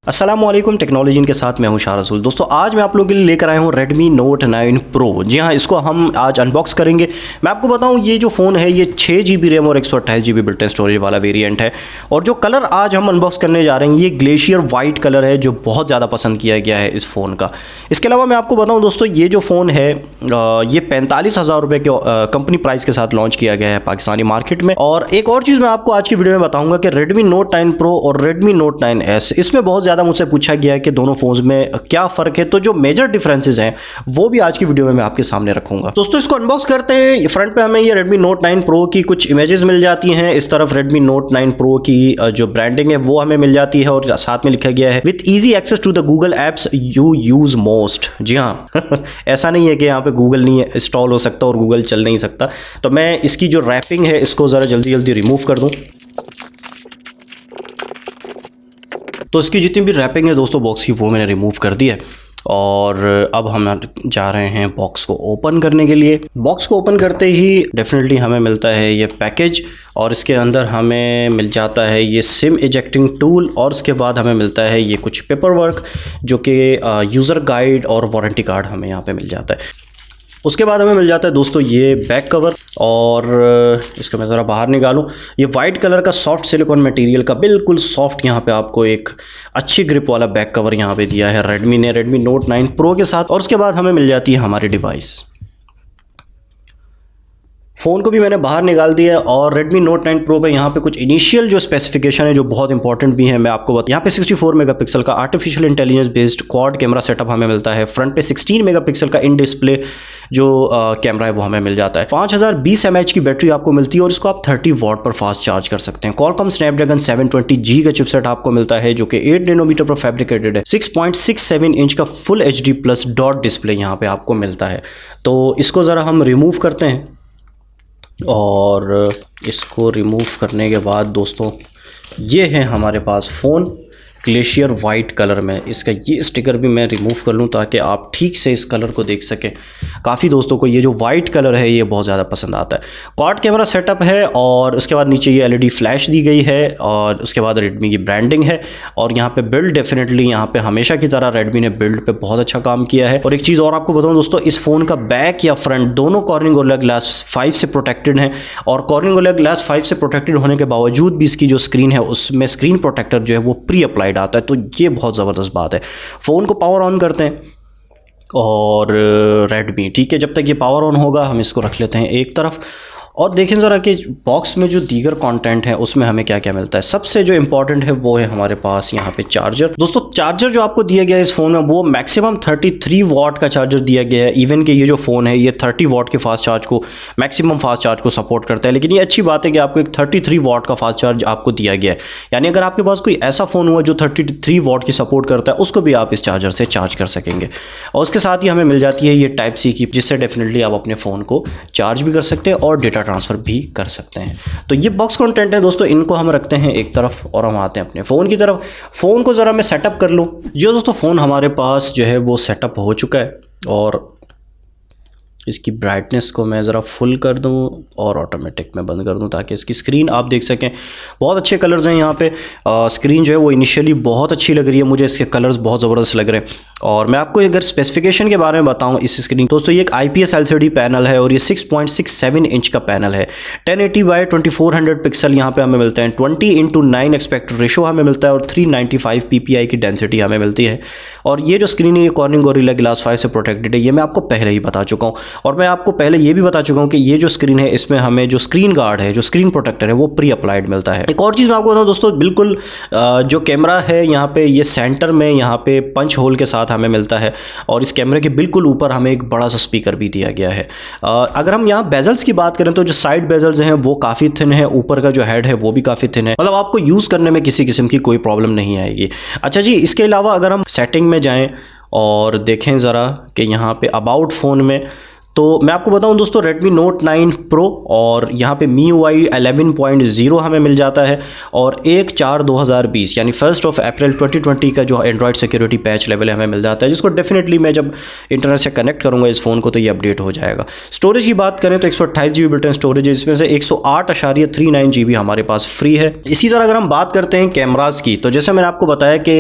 अस्सलामुअलैकुम टेक्नोलॉजी के साथ मैं हूं शाह रसूल। दोस्तों आज मैं आप लोगों के लिए लेकर आया हूं Redmi Note 9 Pro। जी हां, इसको हम आज अनबॉक्स करेंगे। मैं आपको बताऊं ये जो फ़ोन है ये 6GB रैम और 128GB बिल्ट इन स्टोरेज वाला वेरिएंट है। और जो कलर आज हम अनबॉक्स करने जा रहे हैं ये ग्लेशियर वाइट कलर है जो बहुत ज़्यादा पसंद किया गया है इस फ़ोन का। इसके अलावा मैं आपको बताऊँ दोस्तों ये जो फ़ोन है ये 45,000 रुपये के कंपनी प्राइस के साथ लॉन्च किया गया है पाकिस्तानी मार्केट में। और एक और चीज़ मैं आपको आज की वीडियो में बताऊँगा कि Redmi Note 9 Pro और Redmi Note 9S इसमें बहुत ज़्यादा मुझसे पूछा गया है कि दोनों फोन्स में क्या फ़र्क है, तो जो मेजर डिफरेंसेस हैं वो भी आज की वीडियो में मैं आपके सामने रखूंगा। दोस्तों इसको अनबॉक्स करते हैं। फ्रंट पे हमें ये Redmi Note 9 Pro की कुछ इमेजेस मिल जाती हैं। इस तरफ Redmi Note 9 Pro की जो ब्रांडिंग है वो हमें मिल जाती है और साथ में लिखा गया है with easy access to the Google apps you use most. जी हाँ ऐसा नहीं है कि यहाँ पे गूगल नहीं इंस्टॉल हो सकता और गूगल चल नहीं सकता। तो मैं इसकी जो रैपिंग है इसको ज़रा जल्दी जल्दी रिमूव कर दूँ। तो इसकी जितनी भी रैपिंग है दोस्तों बॉक्स की वो मैंने रिमूव कर दी है। और अब हम जा रहे हैं बॉक्स को ओपन करने के लिए। बॉक्स को ओपन करते ही डेफिनेटली हमें मिलता है ये पैकेज और इसके अंदर हमें मिल जाता है ये सिम इजेक्टिंग टूल और उसके बाद हमें मिलता है ये कुछ पेपर वर्क जो कि यूज़र गाइड और वारंटी कार्ड हमें यहाँ पे मिल जाता है। उसके बाद हमें मिल जाता है दोस्तों ये बैक कवर और इसको मैं ज़रा बाहर निकालूं। ये वाइट कलर का सॉफ्ट सिलिकॉन मटेरियल का बिल्कुल सॉफ्ट यहाँ पे आपको एक अच्छी ग्रिप वाला बैक कवर यहाँ पे दिया है Redmi ने Redmi Note 9 Pro के साथ। और उसके बाद हमें मिल जाती है हमारी डिवाइस। फ़ोन को भी मैंने बाहर निकाल दिया है और Redmi Note 9 Pro पे यहाँ पे कुछ इनिशियल जो स्पेसिफिकेशन है जो बहुत इंपॉर्टेंट भी है मैं आपको बता। यहाँ पे 64 मेगापिक्सल का artificial intelligence based quad camera setup हमें मिलता है। फ्रंट पे 16 मेगापिक्सल का इन डिस्प्ले जो कैमरा है वो हमें मिल जाता है। 5020 mAh की बैटरी आपको मिलती है और इसको आप 30 वाट पर फास्ट चार्ज कर सकते हैं। Qualcomm Snapdragon 720G का चिपसेट आपको मिलता है जो कि 8 नैनोमीटर पर फैब्रिकेटेड है। 6.67 इंच का full HD plus dot display यहाँ पे आपको मिलता है। तो इसको ज़रा हम रिमूव करते हैं और इसको रिमूव करने के बाद दोस्तों ये है हमारे पास फ़ोन ग्लेशियर वाइट कलर में। इसका ये स्टिकर भी मैं रिमूव कर लूँ ताकि आप ठीक से इस कलर को देख सकें। काफ़ी दोस्तों को ये जो वाइट कलर है ये बहुत ज़्यादा पसंद आता है। क्वाड कैमरा सेटअप है और उसके बाद नीचे ये LED फ्लैश दी गई है और उसके बाद Redmi की ब्रांडिंग है। और यहाँ पे बिल्ड डेफिनेटली यहाँ पे हमेशा की तरह Redmi ने बिल्ड पे बहुत अच्छा काम किया है। और एक चीज़ और आपको बताऊँ दोस्तों, इस फ़ोन का बैक या फ्रंट दोनों कॉर्निंग गोरिल्ला ग्लास 5 से प्रोटेक्टेड हैं। और कॉर्निंग गोरिल्ला ग्लास 5 से प्रोटेक्टेड होने के बावजूद भी इसकी जो स्क्रीन है उसमें स्क्रीन प्रोटेक्टर जो है वो प्री अप्लाइड आता है। तो ये बहुत ज़बरदस्त बात है। फ़ोन को पावर ऑन करते हैं और Redmi ठीक है, जब तक ये पावर ऑन होगा हम इसको रख लेते हैं एक तरफ। और देखें ज़रा कि बॉक्स में जो दीगर कंटेंट है उसमें हमें क्या क्या मिलता है। सबसे जो इंपॉर्टेंट है वो है हमारे पास यहाँ पे चार्जर। दोस्तों चार्जर जो आपको दिया गया है इस फ़ोन में वो मैक्सिमम 33 वाट का चार्जर दिया गया है। इवन कि ये जो फ़ोन है ये 30 वाट के फास्ट चार्ज को मैक्सिमम फास्ट चार्ज को सपोर्ट करता है। लेकिन ये अच्छी बात है कि आपको एक 33 वाट का फास्ट चार्ज आपको दिया गया है। यानी अगर आपके पास कोई ऐसा फ़ोन हुआ जो 33 वाट की सपोर्ट करता है उसको भी आप इस चार्जर से चार्ज कर सकेंगे। और उसके साथ ही हमें मिल जाती है ये Type-C की, जिससे डेफिनेटली आप अपने फ़ोन को चार्ज भी कर सकते हैं और डेटा ट्रांसफ़र भी कर सकते हैं। तो ये बॉक्स कंटेंट है दोस्तों, इनको हम रखते हैं एक तरफ और हम आते हैं अपने फ़ोन की तरफ। फ़ोन को ज़रा मैं सेटअप कर लूँ। जो दोस्तों फ़ोन हमारे पास जो है वो सेटअप हो चुका है और इसकी ब्राइटनेस को मैं ज़रा फुल कर दूं और ऑटोमेटिक में बंद कर दूं ताकि इसकी स्क्रीन आप देख सकें। बहुत अच्छे कलर्स हैं यहाँ पे। स्क्रीन जो है वो इनिशियली बहुत अच्छी लग रही है मुझे, इसके कलर्स बहुत ज़बरदस्त लग रहे हैं। और मैं आपको अगर स्पेसिफिकेशन के बारे में बताऊं इस स्क्रीन दोस्तों, ये एक IPS LCD पैनल है और ये 6.67 इंच का पैनल है। 1080x2400 पिक्सल यहाँ पे हमें मिलते हैं। 20:9 एस्पेक्ट रेशो हमें मिलता है और 395 ppi की डेंसिटी हमें मिलती है। और ये जो स्क्रीन है ये कॉर्निंग गोरिल्ला ग्लास 5 से प्रोटेक्टेड है, ये मैं आपको पहले ही बता चुका हूँ। और मैं आपको पहले ये भी बता चुका हूँ कि ये जो स्क्रीन है इसमें हमें जो स्क्रीन गार्ड है, जो स्क्रीन प्रोटेक्टर है वो प्री अप्लाइड मिलता है। एक और चीज़ मैं आपको बताऊँ दोस्तों, बिल्कुल जो कैमरा है यहाँ पे ये सेंटर में यहाँ पे पंच होल के साथ हमें मिलता है और इस कैमरे के बिल्कुल ऊपर हमें एक बड़ा सा स्पीकर भी दिया गया है। अगर हम यहाँ बेजल्स की बात करें तो जो साइड बेजल्स हैं वो काफ़ी थिन है, ऊपर का जो हेड है वो भी काफ़ी थिन है। मतलब आपको यूज़ करने में किसी किस्म की कोई प्रॉब्लम नहीं आएगी। अच्छा जी, इसके अलावा अगर हम सेटिंग में जाएँ और देखें ज़रा कि यहाँ पे अबाउट फ़ोन में, तो मैं आपको बताऊं दोस्तों, Redmi Note 9 Pro और यहाँ पे MIUI 11.0 हमें मिल जाता है, और 1/4/2020 यानी 1 अप्रैल 2020 का जो एंड्रॉयड सिक्योरिटी पैच लेवल है हमें मिल जाता है, जिसको डेफिनेटली मैं जब इंटरनेट से कनेक्ट करूँगा इस फ़ोन को तो ये अपडेट हो जाएगा। स्टोरेज की बात करें तो 128 GB बिल्ट इन स्टोरेज है, इसमें से 108.39 GB हमारे पास फ्री है। इसी तरह अगर हम बात करते हैं कैमराज की, तो जैसे मैंने आपको बताया कि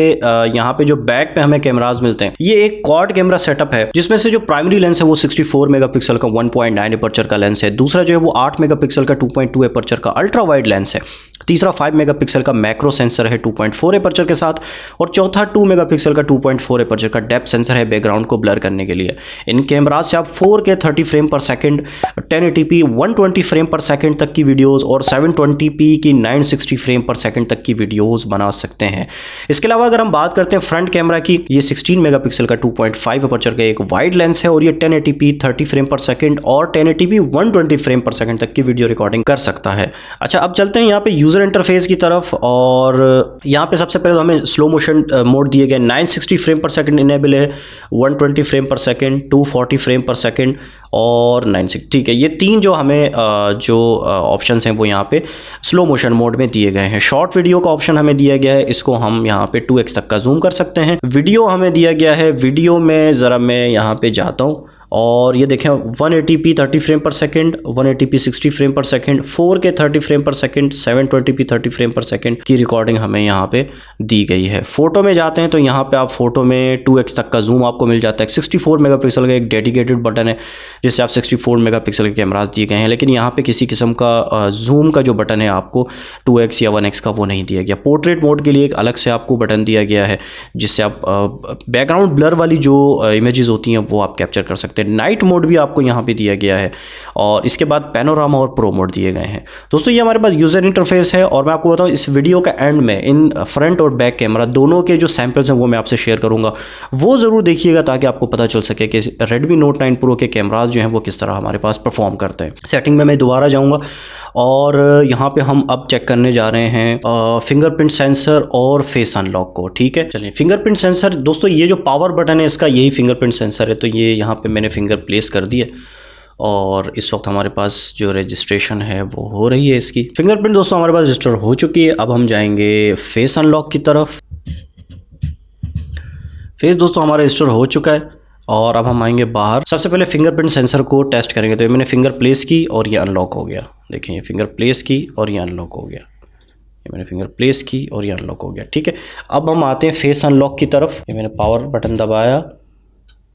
यहाँ पे जो बैक पे हमें कैमराज मिलते हैं, ये एक क्वाड कैमरा सेटअप है, जिसमें से जो प्राइमरी लेंस है वो 64 मेगापिक्सल का 1.9 एपर्चर का लेंस है, दूसरा जो है वो 8 मेगापिक्सल का 2.2 एपर्चर का अल्ट्रा वाइड लेंस है, तीसरा 5 मेगापिक्सल का मैक्रो सेंसर है 2.4 एपर्चर के साथ, और चौथा 2 मेगापिक्सल का 2.4 एपर्चर का डेप्थ सेंसर है बैकग्राउंड को ब्लर करने के लिए। इन कैमराज से आप 4K 30 फ्रेम पर सेकंड, 1080p 120 फ्रेम पर सेकंड तक की वीडियोस और 720p की 960 फ्रेम पर सेकंड तक की वीडियोस बना सकते हैं। इसके अलावा अगर हम बात करते हैं फ्रंट कैमरा की, ये 16 मेगापिक्सल का 2.5 एपर्चर का एक वाइड लेंस है, और ये 1080p 30 फ्रेम पर सेकंड और 1080p 120 फ्रेम पर सेकंड तक की वीडियो रिकॉर्डिंग कर सकता है। अच्छा, अब चलते हैं यहाँ पे यूजर इंटरफेस की तरफ, और यहाँ पे सबसे पहले तो हमें स्लो मोशन मोड दिए गए, 960 फ्रेम पर सेकंड इनेबल है, 120 फ्रेम पर सेकंड, 240 फ्रेम पर सेकंड और 960। ठीक है, ये तीन जो हमें जो ऑप्शंस हैं वो यहाँ पे स्लो मोशन मोड में दिए गए हैं। शॉर्ट वीडियो का ऑप्शन हमें दिया गया है, इसको हम यहाँ पे 2x तक का जूम कर सकते हैं। वीडियो हमें दिया गया है, वीडियो में ज़रा मैं यहाँ पे जाता हूँ और ये देखें 180p 30 फ्रेम पर सेकंड, 180p 60 फ्रेम पर सेकंड, 4K 30 फ्रेम पर सेकंड, 720p 30 फ्रेम पर सेकंड की रिकॉर्डिंग हमें यहाँ पे दी गई है। फोटो में जाते हैं तो यहाँ पे आप फोटो में 2x तक का जूम आपको मिल जाता है। 64 मेगापिक्सल का एक डेडिकेटेड बटन है जिससे आप 64 मेगापिक्सल के कैमराज दिए गए हैं, लेकिन यहाँ पे किसी किस्म का जूम का जो बटन है आपको 2x या 1x का वो नहीं दिया गया। पोर्ट्रेट मोड के लिए एक अलग से आपको बटन दिया गया है जिससे आप बैकग्राउंड ब्लर वाली जो इमेजेस होती हैं वो आप कैप्चर कर सकते हैं। नाइट मोड भी आपको यहाँ पे दिया गया है, और इसके बाद पैनोरामा और प्रो मोड दिए गए हैं। दोस्तों ये हमारे पास यूज़र इंटरफेस है, और मैं आपको बताऊँ इस वीडियो का एंड में इन फ्रंट और बैक कैमरा दोनों के जो सैम्पल्स हैं वो मैं आपसे शेयर करूँगा, वो ज़रूर देखिएगा ताकि आपको पता चल सके कि Redmi Note 9 Pro के कैमराज जो हैं वो किस तरह हमारे पास परफॉर्म करते हैं। सेटिंग में मैं दोबारा जाऊँगा और यहाँ पे हम अब चेक करने जा रहे हैं फिंगरप्रिंट सेंसर और फेस अनलॉक को। ठीक है, चलिए फिंगरप्रिंट सेंसर दोस्तों, ये जो पावर बटन है इसका यही फिंगरप्रिंट सेंसर है, तो ये यहाँ पे मैंने फिंगर प्लेस कर दिया और इस वक्त हमारे पास जो रजिस्ट्रेशन है वो हो रही है इसकी। फिंगरप्रिंट दोस्तों हमारे पास रजिस्टर हो चुकी है। अब हम जाएंगे फेस अनलॉक की तरफ। फेस दोस्तों हमारा रजिस्टर हो चुका है और अब हम आएंगे बाहर। सबसे पहले फिंगरप्रिंट सेंसर को टेस्ट करेंगे, तो ये मैंने फिंगर प्लेस की और ये अनलॉक हो गया। देखें ये फिंगर प्लेस की और ये अनलॉक हो गया, ये मैंने फिंगर प्लेस की और ये अनलॉक हो गया। ठीक है, अब हम आते हैं फेस अनलॉक की तरफ। ये मैंने पावर बटन दबाया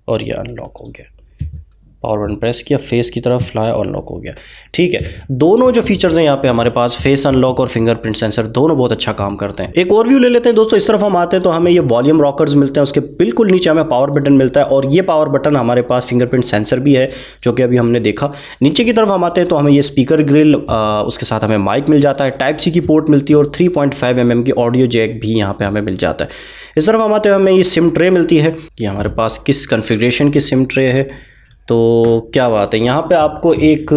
और ये अनलॉक हो गया, पावर बटन प्रेस किया, फेस की तरफ लाया और अनलॉक हो गया। ठीक है, दोनों जो फीचर्स हैं यहाँ पे हमारे पास फेस अनलॉक और फिंगरप्रिंट सेंसर दोनों बहुत अच्छा काम करते हैं। एक और व्यू ले लेते हैं दोस्तों। इस तरफ हम आते हैं तो हमें ये वॉल्यूम रॉकर्स मिलते हैं, उसके बिल्कुल नीचे हमें पावर बटन मिलता है, और ये पावर बटन हमारे पास फिंगरप्रिंट सेंसर भी है जो कि अभी हमने देखा। नीचे की तरफ हम आते हैं तो हमें ये स्पीकर ग्रिल, उसके साथ हमें माइक मिल जाता है, टाइप सी की पोर्ट मिलती है और 3.5 mm की ऑडियो जैक भी यहाँ पे हमें मिल जाता है। इस तरफ हम आते हैं हमें ये सिम ट्रे मिलती है, ये हमारे पास किस कन्फिग्रेशन की सिम ट्रे है, तो क्या बात है, यहाँ पे आपको एक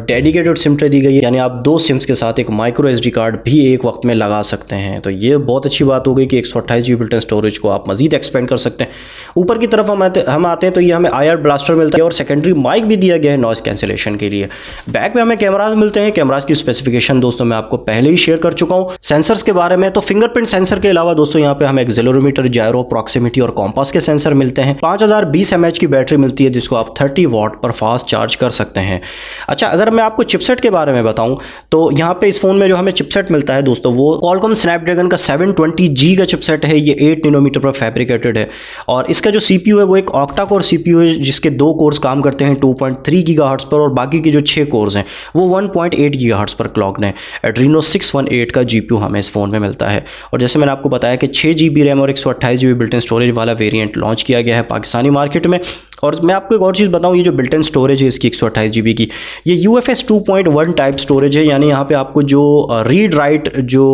डेडिकेटेड सिम ट्रे दी गई है, यानी आप दो सिम्स के साथ एक माइक्रो SD कार्ड भी एक वक्त में लगा सकते हैं। तो ये बहुत अच्छी बात हो गई कि 128 GB बिल्ट इन स्टोरेज को आप मजीद एक्सपेंड कर सकते हैं। ऊपर की तरफ हम आते हैं तो ये हमें IR ब्लास्टर मिलता है और सेकेंडरी माइक भी दिया गया है नॉइस कैंसिलेशन के लिए। बैक में हमें कैमराज मिलते हैं। कैमराज की स्पेसिफिकेशन दोस्तों मैं आपको पहले ही शेयर कर चुका हूँ। सेंसर्स के बारे में तो फिंगरप्रिंट सेंसर के अलावा दोस्तों यहाँ पे हमें एक्सेलेरोमीटर, जायरो, प्रॉक्सिमिटी और कॉम्पास के सेंसर मिलते हैं। 5020 mAh की बैटरी मिलती है जिसको आप 30 वाट पर फास्ट चार्ज कर सकते हैं। अच्छा, अगर मैं आपको चिपसेट के बारे में बताऊं तो यहाँ पे इस फोन में जो हमें चिपसेट मिलता है दोस्तों वो Qualcomm Snapdragon का 720G का चिपसेट है। ये 8 नैनोमीटर पर फैब्रिकेटेड है, और इसका जो CPU है वो एक ऑक्टा कोर CPU है जिसके 2 कोर्स काम करते हैं 2.3 GHz पर, और बाकी के जो 6 कोर्स हैं वो 1.8 GHz पर क्लॉक्ड हैं। Adreno 618 का GPU हमें इस फोन में मिलता है, और जैसे मैंने आपको बताया कि 6 GB रैम और 128 GB बिल्ट इन स्टोरेज वाला वेरिएंट लॉन्च किया गया है पाकिस्तानी मार्केट में। और मैं आपको एक और चीज़ बताऊं, ये जो बिल्ट इन स्टोरेज है इसकी 128 GB की, ये UFS 2.1 टाइप स्टोरेज है, यानी यहाँ पे आपको जो रीड राइट जो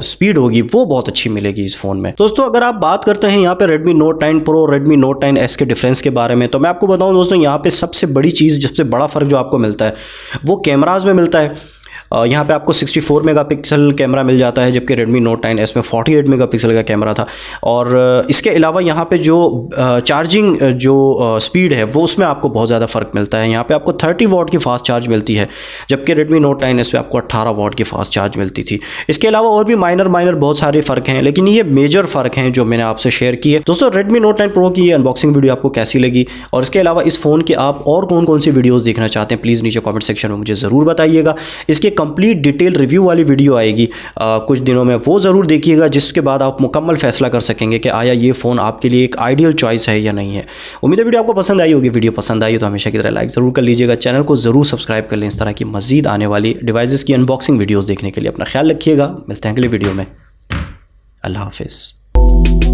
स्पीड होगी वो बहुत अच्छी मिलेगी इस फ़ोन में। दोस्तों अगर आप बात करते हैं यहाँ पे Redmi Note 9 Pro और Redmi Note 9S के डिफरेंस के बारे में, तो मैं आपको बताऊँ दोस्तों यहाँ पे सबसे बड़ी चीज़, सबसे बड़ा फ़र्क जो आपको मिलता है वो कैमराज में मिलता है। यहाँ पे आपको 64 मेगापिक्सल कैमरा मिल जाता है, जबकि Redmi Note 9S में 48 मेगापिक्सल का कैमरा था। और इसके अलावा यहाँ पे जो चार्जिंग जो स्पीड है वो उसमें आपको बहुत ज़्यादा फ़र्क मिलता है। यहाँ पे आपको 30 वाट की फास्ट चार्ज मिलती है, जबकि Redmi Note 9S में आपको 18 वाट की फास्ट चार्ज मिलती थी। इसके अलावा और भी माइनर बहुत सारे फ़र्क हैं, लेकिन ये मेजर फ़र्क हैं जो मैंने आपसे शेयर किए। दोस्तों, Redmi Note 9 Pro की ये अनबॉक्सिंग वीडियो आपको कैसी लगी, और इसके अलावा इस फ़ोन के आप और कौन कौन सी वीडियोज़ देखना चाहते हैं, प्लीज़ नीचे कॉमेंट सेक्शन में मुझे ज़रूर बताइएगा। इसकी कंप्लीट डिटेल रिव्यू वाली वीडियो आएगी कुछ दिनों में, वो ज़रूर देखिएगा, जिसके बाद आप मुकम्मल फैसला कर सकेंगे कि आया ये फ़ोन आपके लिए एक आइडियल चॉइस है या नहीं है। उम्मीद है वीडियो आपको पसंद आई होगी। वीडियो पसंद आई तो हमेशा की तरह लाइक ज़रूर कर लीजिएगा, चैनल को ज़रूर सब्सक्राइब कर लें इस तरह की मज़ीद आने वाली डिवाइसेस की अनबॉक्सिंग वीडियोज़ देखने के लिए। अपना ख्याल रखिएगा, मिलते हैं अगले वीडियो में। अल्लाह हाफ़िज़।